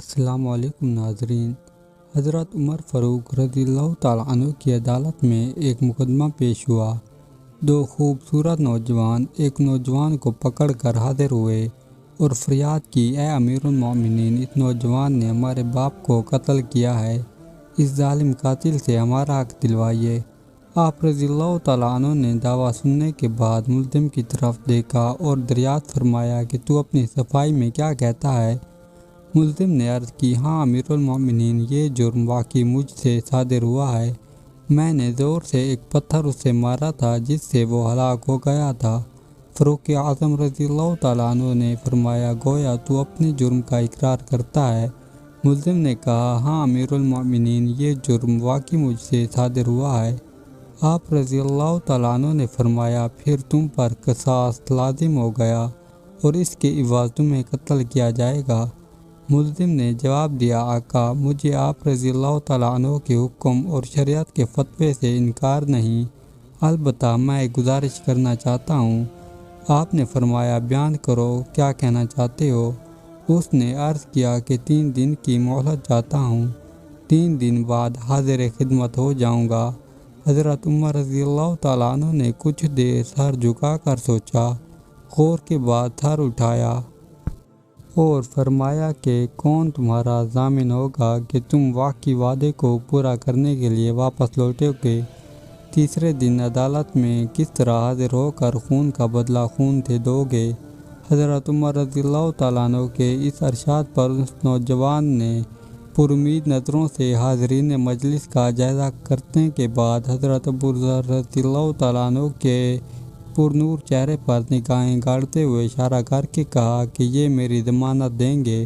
السلام علیکم ناظرین۔ حضرت عمر فاروق رضی اللہ تعالیٰ عنہ کی عدالت میں ایک مقدمہ پیش ہوا۔ دو خوبصورت نوجوان ایک نوجوان کو پکڑ کر حاضر ہوئے اور فریاد کی، اے امیر المومنین، اس نوجوان نے ہمارے باپ کو قتل کیا ہے، اس ظالم قاتل سے ہمارا حق دلوائیے۔ آپ رضی اللہ تعالیٰ عنہ نے دعویٰ سننے کے بعد ملزم کی طرف دیکھا اور دریافت فرمایا کہ تو اپنی صفائی میں کیا کہتا ہے؟ ملزم نے عرض کی، ہاں امیر المومنین، یہ جرم واقعی مجھ سے صادر ہوا ہے۔ میں نے زور سے ایک پتھر اسے مارا تھا جس سے وہ ہلاک ہو گیا تھا۔ فاروق اعظم رضی اللہ تعالیٰ عنہ نے فرمایا، گویا تو اپنے جرم کا اقرار کرتا ہے۔ ملزم نے کہا، ہاں امیر المومنین، یہ جرم واقعی مجھ سے صادر ہوا ہے۔ آپ رضی اللہ تعالیٰ عنہ نے فرمایا، پھر تم پر قصاص لازم ہو گیا اور اس کے عوض تمہیں قتل کیا جائے گا۔ ملزم نے جواب دیا، آقا، مجھے آپ رضی اللہ تعالیٰ عنہ کے حکم اور شریعت کے فتوے سے انکار نہیں، البتہ میں ایک گزارش کرنا چاہتا ہوں۔ آپ نے فرمایا، بیان کرو، کیا کہنا چاہتے ہو؟ اس نے عرض کیا کہ 3 دن کی مہلت چاہتا ہوں، 3 دن بعد حاضر خدمت ہو جاؤں گا۔ حضرت عمر رضی اللہ تعالیٰ عنہ نے کچھ دیر سر جھکا کر سوچا، غور کے بعد سر اٹھایا اور فرمایا کہ کون تمہارا ضامن ہوگا کہ تم واقعی وعدے کو پورا کرنے کے لیے واپس لوٹو گے؟ تیسرے دن عدالت میں کس طرح حاضر ہو کر خون کا بدلہ خون سے دو گے؟ حضرت عمر رضی اللہ تعالیٰ عنہ کے اس ارشاد پر اس نوجوان نے پرامید نظروں سے حاضرین مجلس کا جائزہ کرنے کے بعد حضرت ابو ذر رضی اللہ تعالیٰ عنہ کے پرنور چہرے پر نگاہیں گاڑتے ہوئے اشارہ کر کے کہا کہ یہ میری ضمانت دیں گے۔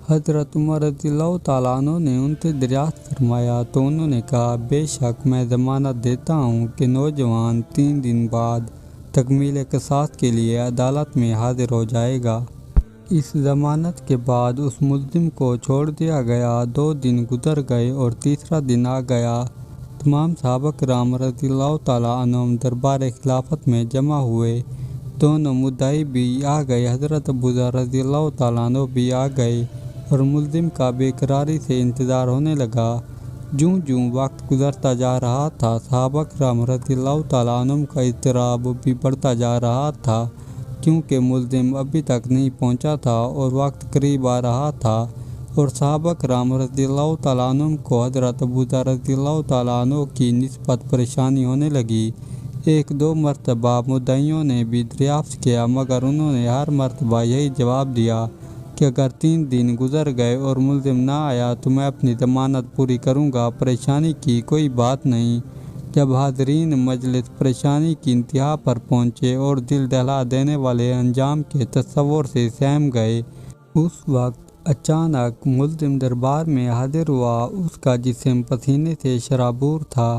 حضرت عمر رضی اللہ تعالیٰ عنہ نے ان سے دریافت فرمایا تو انہوں نے کہا، بے شک میں ضمانت دیتا ہوں کہ نوجوان 3 دن بعد تکمیل قصاص کے لیے عدالت میں حاضر ہو جائے گا۔ اس ضمانت کے بعد اس ملزم کو چھوڑ دیا گیا۔ 2 دن گزر گئے اور تیسرا دن آ گیا۔ تمام صحابہ کرام رضی اللہ تعالیٰ عنہم دربار خلافت میں جمع ہوئے۔ دونوں مدعی بھی آ گئے، حضرت ابو ذر رضی اللہ تعالیٰ عنہ بھی آ گئے اور ملزم کا بے قراری سے انتظار ہونے لگا۔ جوں جوں وقت گزرتا جا رہا تھا، صحابہ کرام رضی اللہ تعالیٰ عنہم کا اضطراب بھی بڑھتا جا رہا تھا، کیونکہ ملزم ابھی تک نہیں پہنچا تھا اور وقت قریب آ رہا تھا، اور صحابہ کرام رضی اللہ تعالیٰ عنہم کو حضرت ابو ذر رضی اللہ تعالیٰ عنہ کی نسبت پریشانی ہونے لگی۔ 1-2 مرتبہ مدعیوں نے بھی دریافت کیا، مگر انہوں نے ہر مرتبہ یہی جواب دیا کہ اگر 3 دن گزر گئے اور ملزم نہ آیا تو میں اپنی ضمانت پوری کروں گا، پریشانی کی کوئی بات نہیں۔ جب حاضرین مجلس پریشانی کی انتہا پر پہنچے اور دل دہلا دینے والے انجام کے تصور سے سہم گئے، اس وقت اچانک ملزم دربار میں حاضر ہوا۔ اس کا جسم پسینے سے شرابور تھا،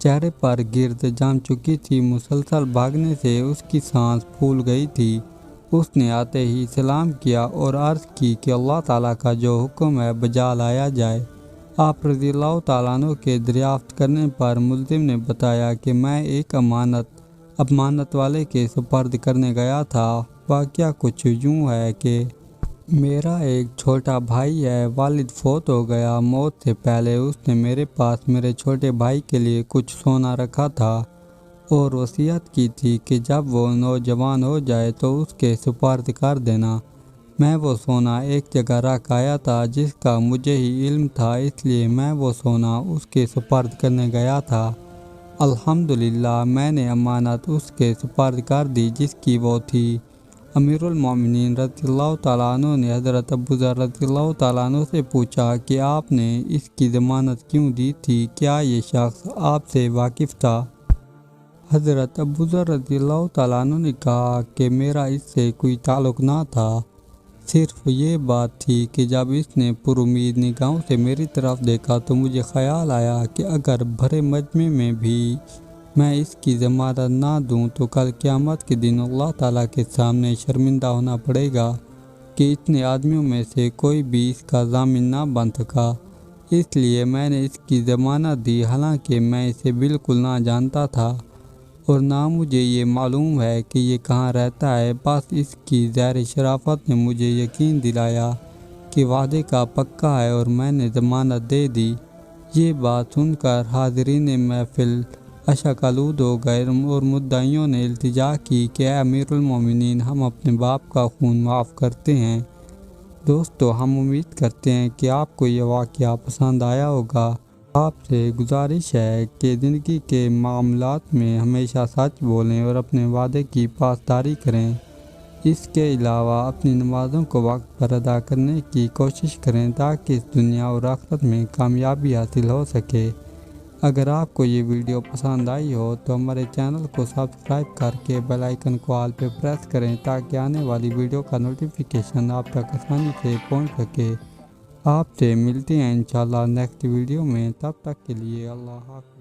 چہرے پر گرد جم چکی تھی، مسلسل بھاگنے سے اس کی سانس پھول گئی تھی۔ اس نے آتے ہی سلام کیا اور عرض کی کہ اللہ تعالیٰ کا جو حکم ہے بجا لایا جائے۔ آپ رضی اللہ تعالیٰ عنہ کے دریافت کرنے پر ملزم نے بتایا کہ میں ایک امانت والے کے سپرد کرنے گیا تھا۔ واقعہ کچھ یوں ہے کہ میرا ایک چھوٹا بھائی ہے، والد فوت ہو گیا۔ موت سے پہلے اس نے میرے پاس میرے چھوٹے بھائی کے لیے کچھ سونا رکھا تھا اور وصیت کی تھی کہ جب وہ نوجوان ہو جائے تو اس کے سپرد کر دینا۔ میں وہ سونا ایک جگہ رکھ آیا تھا جس کا مجھے ہی علم تھا، اس لیے میں وہ سونا اس کے سپرد کرنے گیا تھا۔ الحمدللہ میں نے امانت اس کے سپرد کر دی جس کی وہ تھی۔ امیر المومنین رضی اللہ تعالیٰ عنہ نے حضرت ابو ذر رضی اللہ تعالیٰ عنہ سے پوچھا کہ آپ نے اس کی ضمانت کیوں دی تھی؟ کیا یہ شخص آپ سے واقف تھا؟ حضرت ابو ذر رضی اللہ تعالیٰ عنہ نے کہا کہ میرا اس سے کوئی تعلق نہ تھا، صرف یہ بات تھی کہ جب اس نے پرامید نگاہوں سے میری طرف دیکھا تو مجھے خیال آیا کہ اگر بھرے مجمع میں بھی میں اس کی ضمانت نہ دوں تو کل قیامت کے دن اللہ تعالیٰ کے سامنے شرمندہ ہونا پڑے گا کہ اتنے آدمیوں میں سے کوئی بھی اس کا ضامن نہ بن سکا۔ اس لیے میں نے اس کی ضمانت دی، حالانکہ میں اسے بالکل نہ جانتا تھا اور نہ مجھے یہ معلوم ہے کہ یہ کہاں رہتا ہے۔ بس اس کی ظاہر شرافت نے مجھے یقین دلایا کہ وعدے کا پکا ہے اور میں نے ضمانت دے دی۔ یہ بات سن کر حاضرین محفل اشک آلود ہو گئے اور مدعیوں نے التجا کی کہ اے امیر المومنین، ہم اپنے باپ کا خون معاف کرتے ہیں۔ دوستو، ہم امید کرتے ہیں کہ آپ کو یہ واقعہ پسند آیا ہوگا۔ آپ سے گزارش ہے کہ زندگی کے معاملات میں ہمیشہ سچ بولیں اور اپنے وعدے کی پاسداری کریں۔ اس کے علاوہ اپنی نمازوں کو وقت پر ادا کرنے کی کوشش کریں تاکہ اس دنیا اور آخرت میں کامیابی حاصل ہو سکے۔ اگر آپ کو یہ ویڈیو پسند آئی ہو تو ہمارے چینل کو سبسکرائب کر کے بیل آئیکن کو آل پہ پریس کریں تاکہ آنے والی ویڈیو کا نوٹیفیکیشن آپ تک آسانی سے پہنچ سکے۔ آپ سے ملتے ہیں انشاءاللہ نیکسٹ ویڈیو میں، تب تک کے لیے اللہ حافظ۔